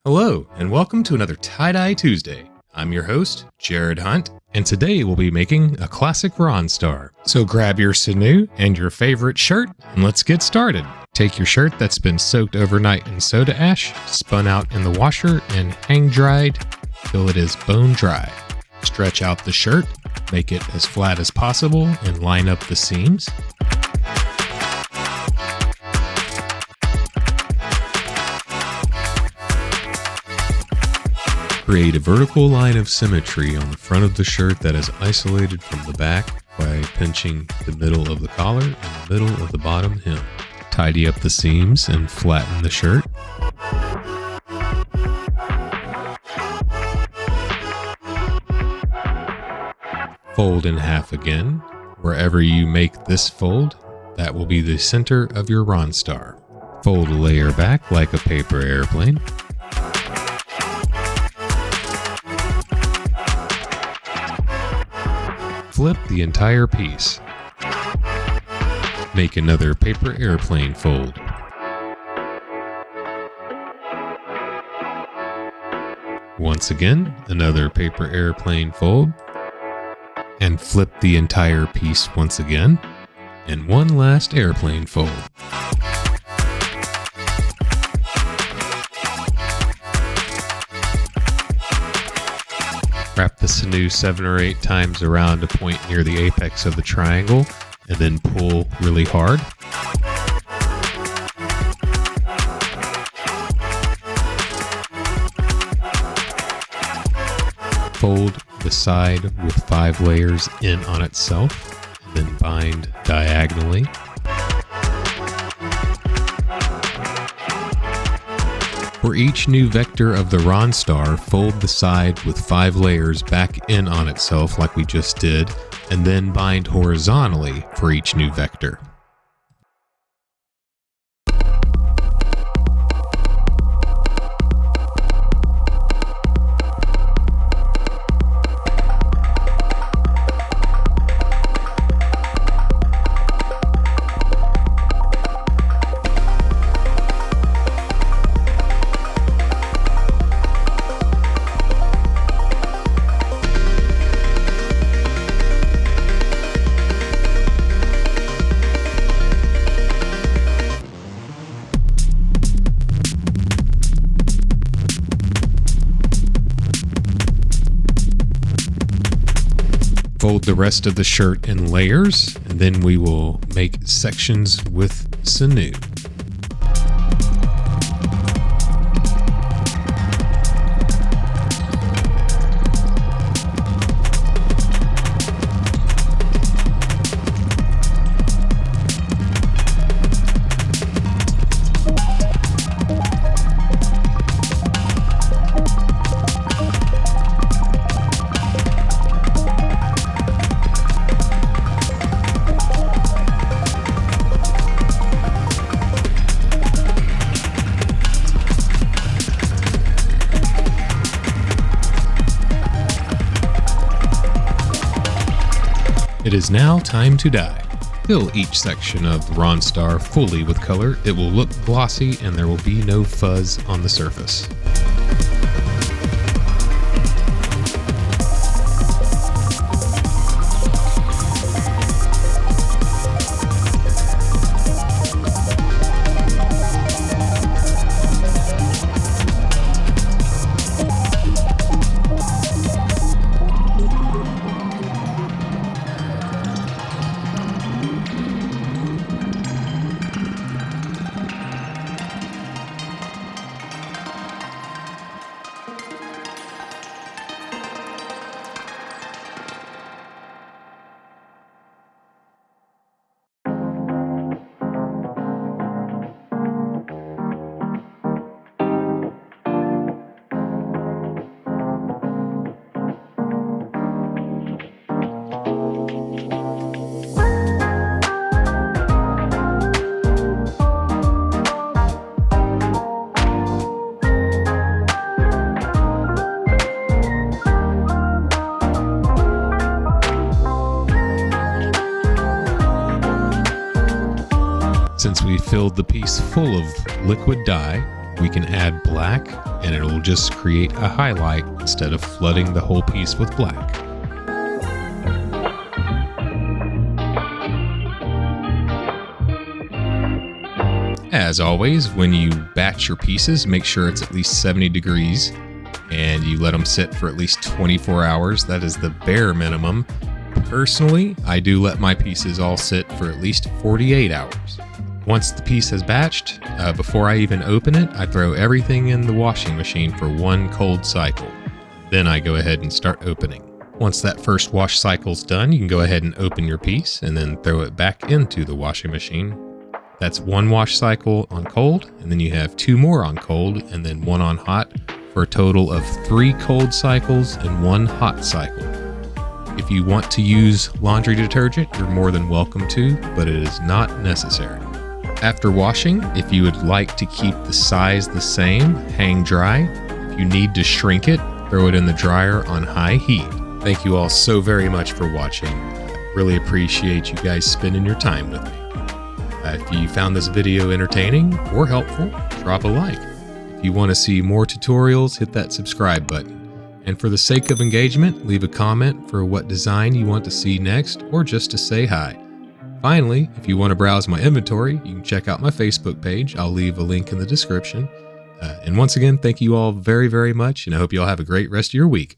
Hello, and welcome to another Tie-Dye Tuesday. I'm your host, Jared Hunt, and today we'll be making a classic Ronstar. So grab your sinew and your favorite shirt, and let's get started. Take your shirt that's been soaked overnight in soda ash, spun out in the washer, and hang dried till it is bone dry. Stretch out the shirt, make it as flat as possible, and line up the seams. Create a vertical line of symmetry on the front of the shirt that is isolated from the back by pinching the middle of the collar and the middle of the bottom hem. Tidy up the seams and flatten the shirt. Fold in half again. Wherever you make this fold, that will be the center of your Ronstar. Fold a layer back like a paper airplane. Flip the entire piece. Make another paper airplane fold. Once again, another paper airplane fold. And flip the entire piece once again. And one last airplane fold. Wrap the sinew 7 or 8 times around a point near the apex of the triangle, and then pull really hard. Fold the side with 5 layers in on itself, and then bind diagonally. For each new vector of the Ronstar, fold the side with 5 layers back in on itself like we just did, and then bind horizontally for each new vector. Fold the rest of the shirt in layers, and then we will make sections with sinew. It is now time to dye. Fill each section of the Ronstar fully with color. It will look glossy and there will be no fuzz on the surface. Since we filled the piece full of liquid dye, we can add black and it'll just create a highlight instead of flooding the whole piece with black. As always, when you batch your pieces, make sure it's at least 70 degrees and you let them sit for at least 24 hours. That is the bare minimum. Personally, I do let my pieces all sit for at least 48 hours. Once the piece has batched, before I even open it, I throw everything in the washing machine for one cold cycle. Then I go ahead and start opening. Once that first wash cycle's done, you can go ahead and open your piece and then throw it back into the washing machine. That's one wash cycle on cold, and then you have 2 more on cold and then 1 on hot, for a total of 3 cold cycles and 1 hot cycle. If you want to use laundry detergent, you're more than welcome to, but it is not necessary. After washing, if you would like to keep the size the same, hang dry. If you need to shrink it, throw it in the dryer on high heat. Thank you all so very much for watching. I really appreciate you guys spending your time with me. If you found this video entertaining or helpful, drop a like. If you want to see more tutorials, hit that subscribe button. And for the sake of engagement, leave a comment for what design you want to see next or just to say hi. Finally, if you want to browse my inventory, you can check out my Facebook page. I'll leave a link in the description. And once again, thank you all very, very much, and I hope you all have a great rest of your week.